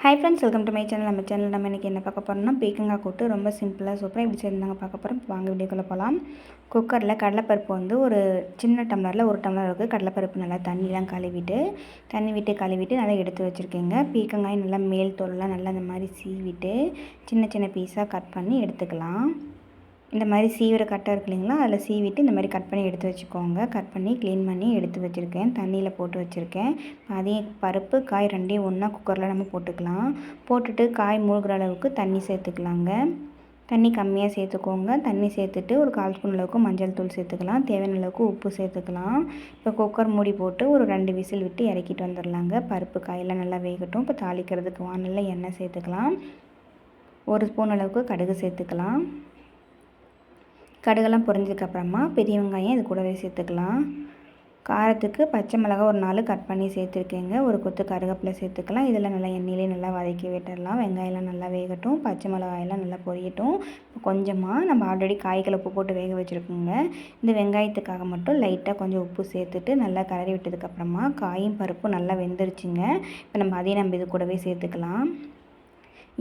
Hi friends, welcome to my channel. நம்ம இன்றைக்கி என்ன பார்க்க போகிறோம்னா, பீக்கங்காய் கூட்டு ரொம்ப சிம்பிளாக சூப்பராக இப்படி செய்தாங்க பார்க்க போகிறோம். வாங்க வீடியோக்குள்ளே போகலாம். குக்கரில் கடலைப்பருப்பு வந்து ஒரு சின்ன டம்ளரில் ஒரு டம்ளர் இருக்குது. கடலைப்பருப்பு நல்லா தண்ணிலாம் கழுவிட்டு நல்லா எடுத்து வச்சுருக்கேங்க. பீக்கங்காய் நல்லா மேல் தோலெலாம் நல்லா இந்த மாதிரி சீவிட்டு சின்ன சின்ன பீஸாக கட் பண்ணி எடுத்துக்கலாம். இந்த மாதிரி சீவிர கட்டை இருக்கு இல்லைங்களா, அதில் சீவிட்டு இந்த மாதிரி கட் பண்ணி எடுத்து வச்சுக்கோங்க. கட் பண்ணி க்ளீன் பண்ணி எடுத்து வச்சுருக்கேன். தண்ணியில் போட்டு வச்சுருக்கேன். அதையும் பருப்பு காய் ரெண்டையும் ஒன்றா குக்கரில் நம்ம போட்டுக்கலாம். போட்டுட்டு காய் மூழ்கிற அளவுக்கு தண்ணி சேர்த்துக்கலாங்க. தண்ணி கம்மியாக சேர்த்துக்கோங்க. தண்ணி சேர்த்துட்டு ஒரு 1/4 ஸ்பூன் அளவுக்கு மஞ்சள் தூள் சேர்த்துக்கலாம். தேவையான அளவுக்கு உப்பு சேர்த்துக்கலாம். இப்போ குக்கர் மூடி போட்டு ஒரு 2 விசில் விட்டு இறக்கிட்டு வந்துடலாங்க. பருப்பு காயெல்லாம் நல்லா வேகட்டும். இப்போ தாளிக்கிறதுக்கு வானலில் எண்ணெய் சேர்த்துக்கலாம். 1 ஸ்பூன் அளவுக்கு கடுகு சேர்த்துக்கலாம். கடுகெல்லாம் பொரிஞ்சதுக்கப்புறமா பெரிய வெங்காயம் இது கூடவே சேர்த்துக்கலாம். காரத்துக்கு பச்சை மிளகாய் ஒரு 4 கட் பண்ணி சேர்த்துருக்கேங்க. ஒரு கொத்து கருவேப்பிலை சேர்த்துக்கலாம். இதெல்லாம் நல்லா எண்ணெயிலே நல்லா வதக்கி விட்டுடலாம். வெங்காயம்லாம் நல்லா வேகட்டும். பச்சை மிளகாயெல்லாம் நல்லா பொரியட்டும். கொஞ்சமாக நம்ம ஆல்ரெடி காய்களை உப்பு போட்டு வேக வச்சுருக்கோங்க. இந்த வெங்காயத்துக்காக மட்டும் லைட்டாக கொஞ்சம் உப்பு சேர்த்துட்டு நல்லா கலரி விட்டதுக்கப்புறமா காயும் பருப்பும் நல்லா வெந்துருச்சுங்க. இப்போ அதையும் இது கூடவே சேர்த்துக்கலாம்.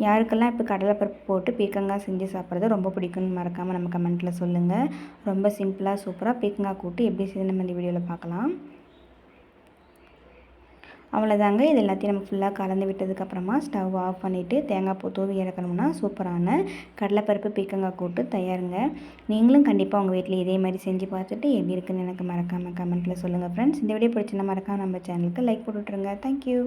யாருக்கெல்லாம் இப்போ கடலைப்பருப்பு போட்டு பீக்கங்காய் செஞ்சு சாப்பிட்றது ரொம்ப பிடிக்கும்னு மறக்காமல் நம்ம கமெண்ட்டில் சொல்லுங்கள். ரொம்ப சிம்பிளாக சூப்பராக பீக்கங்காய் கூட்டு எப்படி செய்து நம்ம இந்த வீடியோவில் பார்க்கலாம். அவ்வளோதாங்க. இது எல்லாத்தையும் நம்ம ஃபுல்லாக கலந்து விட்டதுக்கப்புறமா ஸ்டவ் ஆஃப் பண்ணிவிட்டு தேங்காய் பூ தூவி இறக்கணும்னா சூப்பரான கடலைப்பருப்பு பீக்கங்காய் கூட்டு தயாருங்க. நீங்களும் கண்டிப்பாக உங்கள் வீட்டில் இதே மாதிரி செஞ்சு பார்த்துட்டு எப்படி இருக்குன்னு எனக்கு மறக்காமல் கமெண்ட்டில் சொல்லுங்கள் ஃப்ரெண்ட்ஸ். இந்த வீடியோ பிடிச்சிருந்தா மறக்காமல் நம்ம சேனலுக்கு லைக் போட்டுவிட்ருங்க. தேங்க்யூ.